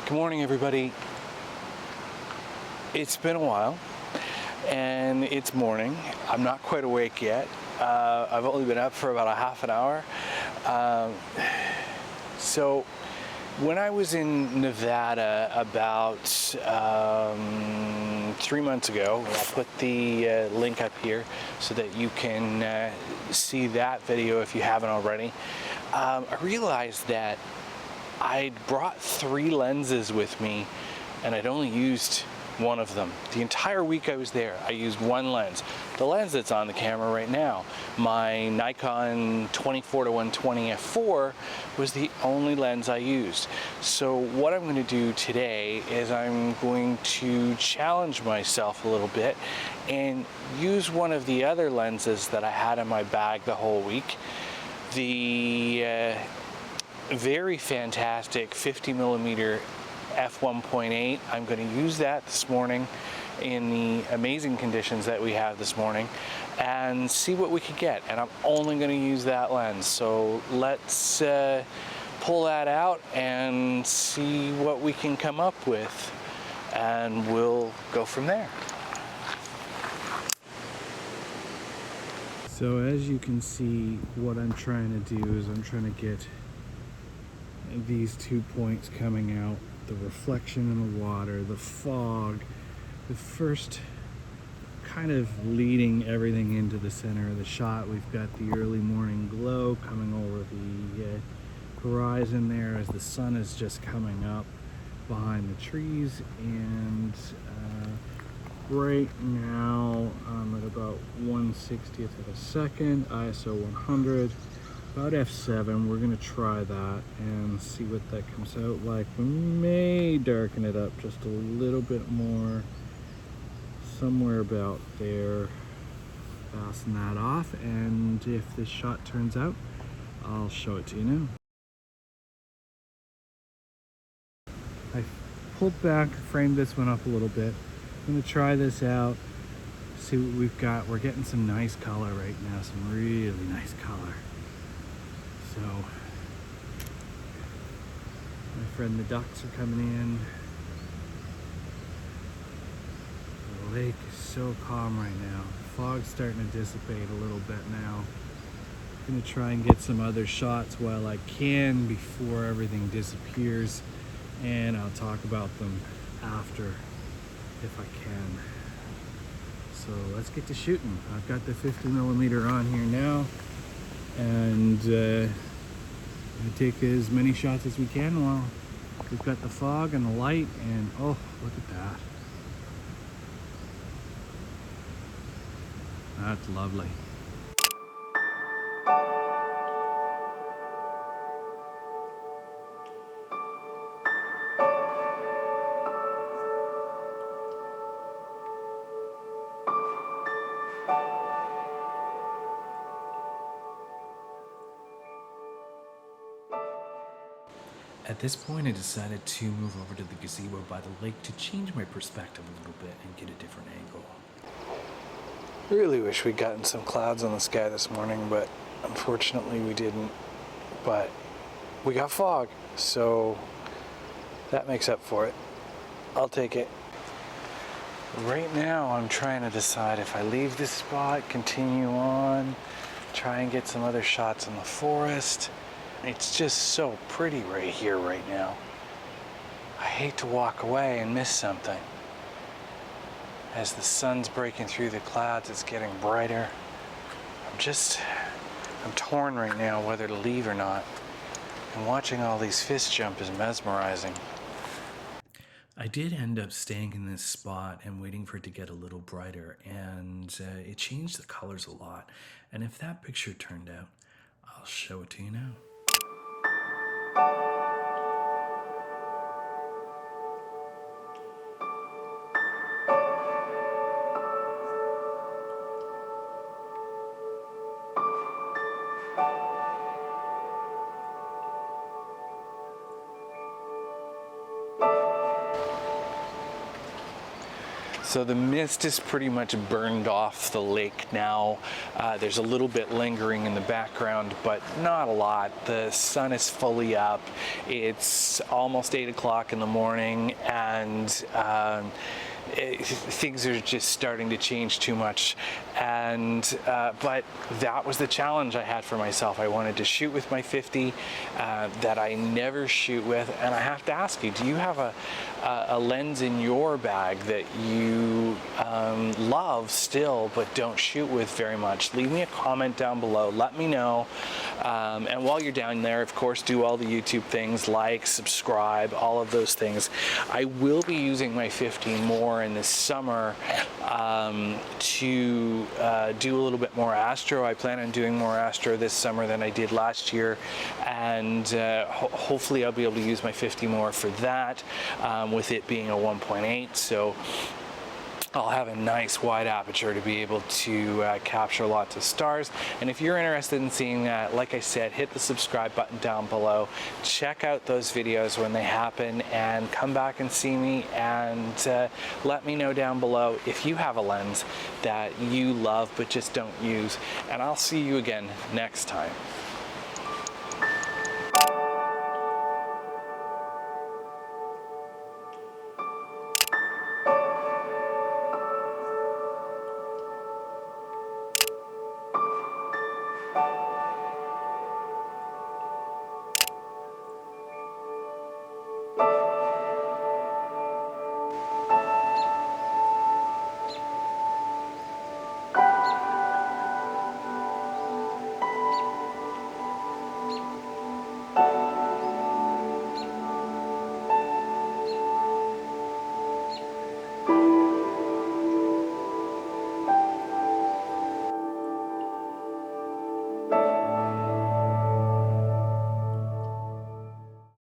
Good morning, everybody. It's been a while, and it's morning. I'm not quite awake yet. I've only been up for about a half an hour. So when I was in Nevada about 3 months ago, I'll put the link up here so that you can see that video if you haven't already. I realized that I'd brought 3 lenses with me and I'd only used one of them. The entire week I was there, I used one lens. The lens that's on the camera right now, my Nikon 24-120 f4, was the only lens I used. So what I'm going to do today is I'm going to challenge myself a little bit and use one of the other lenses that I had in my bag the whole week. The very fantastic 50mm f1.8. I'm going to use that this morning in the amazing conditions that we have this morning and see what we can get. And I'm only going to use that lens. So let's pull that out and see what we can come up with, and we'll go from there. So as you can see, what I'm trying to do is I'm trying to get these 2 points coming out, the reflection in the water, the fog, the first kind of leading everything into the center of the shot. We've got the early morning glow coming over the horizon there as the sun is just coming up behind the trees, and right now I'm at about 1/60th of a second, ISO 100. About f7. We're going to try that and see what that comes out like. We may darken it up just a little bit more, somewhere about there. Fasten that off, and if this shot turns out, I'll show it to you now. I pulled back, framed this one up a little bit. I'm going to try this out, see what we've got. We're getting some nice color right now, some really nice color. So, my friend, the ducks are coming in. The lake is so calm right now. The fog's starting to dissipate a little bit now. I'm gonna try and get some other shots while I can before everything disappears, and I'll talk about them after if I can. So let's get to shooting. I've got the 50mm on here now, and we take as many shots as we can while we've got the fog and the light, and oh, look at that. That's lovely. At this point, I decided to move over to the gazebo by the lake to change my perspective a little bit and get a different angle. I really wish we'd gotten some clouds on the sky this morning, but unfortunately we didn't. But we got fog, so that makes up for it. I'll take it. Right now I'm trying to decide if I leave this spot, continue on, try and get some other shots in the forest. It's just so pretty right here right now. I hate to walk away and miss something. As the sun's breaking through the clouds, it's getting brighter. I'm torn right now whether to leave or not. And watching all these fish jump is mesmerizing. I did end up staying in this spot and waiting for it to get a little brighter, and it changed the colors a lot. And if that picture turned out, I'll show it to you now. So the mist is pretty much burned off the lake now. There's a little bit lingering in the background, but not a lot. The sun is fully up. It's almost 8 o'clock in the morning, and things are just starting to change too much. And but that was the challenge I had for myself. I wanted to shoot with my 50 that I never shoot with, and I have to ask you, do you have a lens in your bag that you love still but don't shoot with very much? Leave me a comment down below, let me know. And while you're down there, of course, do all the YouTube things, like, subscribe, all of those things. I will be using my 50 more in the summer to do a little bit more astro. I plan on doing more astro this summer than I did last year, and hopefully I'll be able to use my 50 more for that, with it being a 1.8. So I'll have a nice wide aperture to be able to capture lots of stars. And if you're interested in seeing that, like I said, hit the subscribe button down below. Check out those videos when they happen, and come back and see me, and let me know down below if you have a lens that you love but just don't use. And I'll see you again next time.